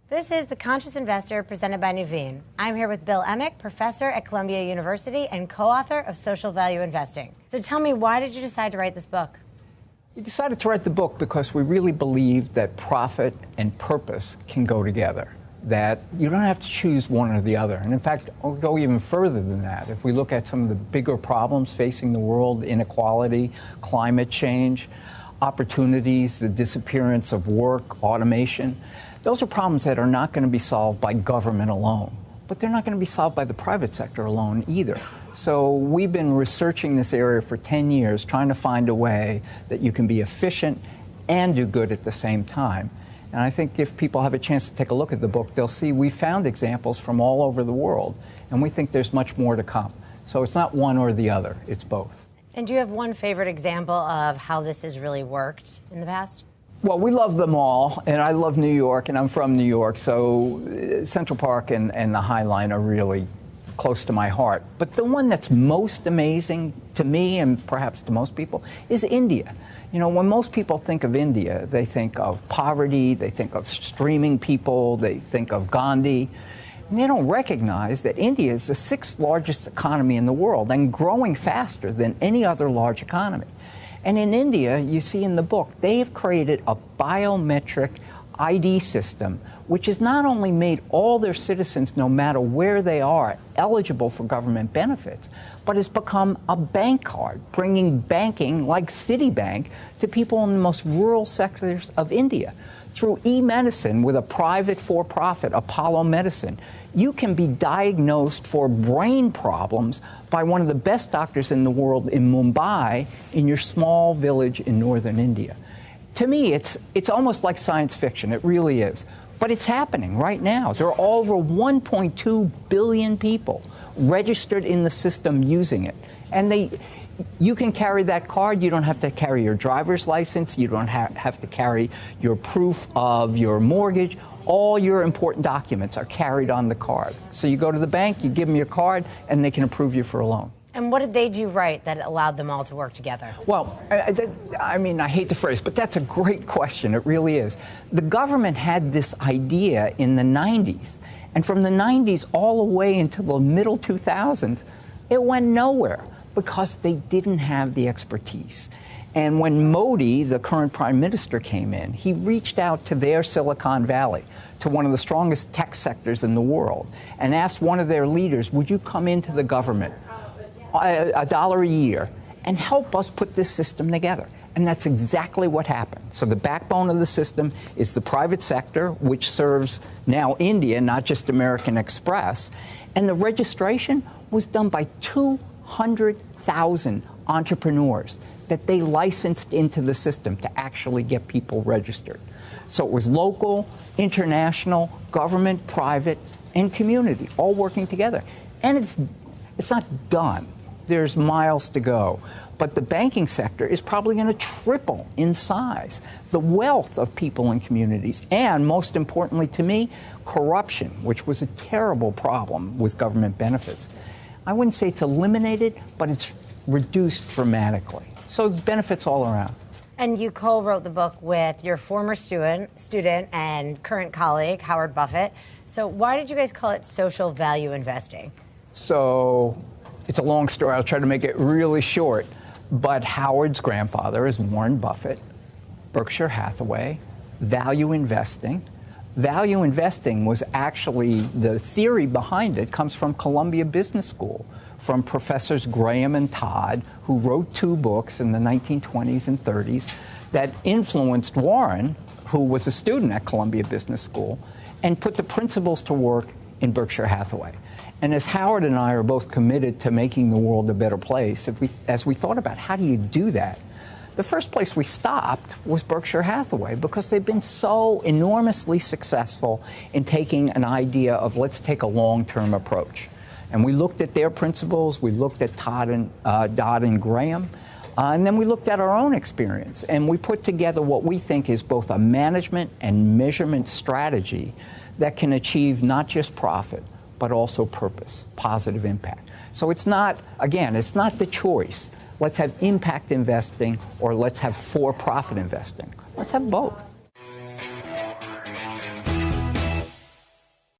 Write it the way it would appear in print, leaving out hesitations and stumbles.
This is The Conscious Investor presented by Nuveen. I'm here with Bill Emick, professor at Columbia University and co-author of Social Value Investing. So tell me, why did you decide to write this book? We decided to write the book because we really believe that profit and purpose can go together, that you don't have to choose one or the other. And in fact, I'll go even further than that. If we look at some of the bigger problems facing the world, inequality, climate change, opportunities, the disappearance of work, automation, those are problems that are not going to be solved by government alone, but they're not going to be solved by the private sector alone either. So we've been researching this area for 10 years, trying to find a way that you can be efficient and do good at the same time. And I think if people have a chance to take a look at the book, they'll see we found examples from all over the world, and we think there's much more to come. So it's not one or the other, it's both. And do you have one favorite example of how this has really worked in the past? Well, we love them all, and I love New York, and I'm from New York, so Central Park and the High Line are really close to my heart. But the one that's most amazing to me, and perhaps to most people, is India. You know, when most people think of India, they think of poverty, they think of streaming people, they think of Gandhi, and they don't recognize that India is the 6th largest economy in the world and growing faster than any other large economy. And in India, you see in the book, they've created a biometric ID system, which has not only made all their citizens, no matter where they are, eligible for government benefits, but has become a bank card, bringing banking like Citibank to people in the most rural sectors of India. Through e-medicine with a private for-profit, Apollo Medicine, you can be diagnosed for brain problems by one of the best doctors in the world in Mumbai, in your small village in northern India. To me, it's almost like science fiction. It really is. But it's happening right now. There are over 1.2 billion people registered in the system using it. And you can carry that card. You don't have to carry your driver's license. You don't have to carry your proof of your mortgage. All your important documents are carried on the card. So you go to the bank, you give them your card, and they can approve you for a loan. And what did they do right that allowed them all to work together? Well, I mean, I hate the phrase, but that's a great question. It really is. The government had this idea in the 90s. And from the 90s all the way into the middle 2000s, it went nowhere because they didn't have the expertise. And when Modi, the current prime minister, came in, he reached out to their Silicon Valley, to one of the strongest tech sectors in the world, and asked one of their leaders, would you come into the government, $1 a year, and help us put this system together? And that's exactly what happened. So the backbone of the system is the private sector, which serves now India, not just American Express. And the registration was done by 200,000 entrepreneurs that they licensed into the system to actually get people registered. So it was local, international, government, private, and community all working together. And it's not done. There's miles to go. But the banking sector is probably going to triple in size. The wealth of people and communities, and most importantly to me, corruption, which was a terrible problem with government benefits. I wouldn't say it's eliminated, but it's reduced dramatically. So benefits all around. And you co-wrote the book with your former student and current colleague, Howard Buffett. So why did you guys call it social value investing? So it's a long story. I'll try to make it really short. But Howard's grandfather is Warren Buffett, Berkshire Hathaway, value investing. Value investing was actually, the theory behind it comes from Columbia Business School, from Professors Graham and Todd, who wrote 2 books in the 1920s and 30s that influenced Warren, who was a student at Columbia Business School, and put the principles to work in Berkshire Hathaway. And as Howard and I are both committed to making the world a better place, as we thought about how do you do that, the first place we stopped was Berkshire Hathaway, because they've been so enormously successful in taking an idea of let's take a long-term approach. And we looked at their principles, we looked at Dodd and Graham, and then we looked at our own experience. And we put together what we think is both a management and measurement strategy that can achieve not just profit, but also purpose, positive impact. So it's not, again, it's not the choice. Let's have impact investing or let's have for-profit investing. Let's have both.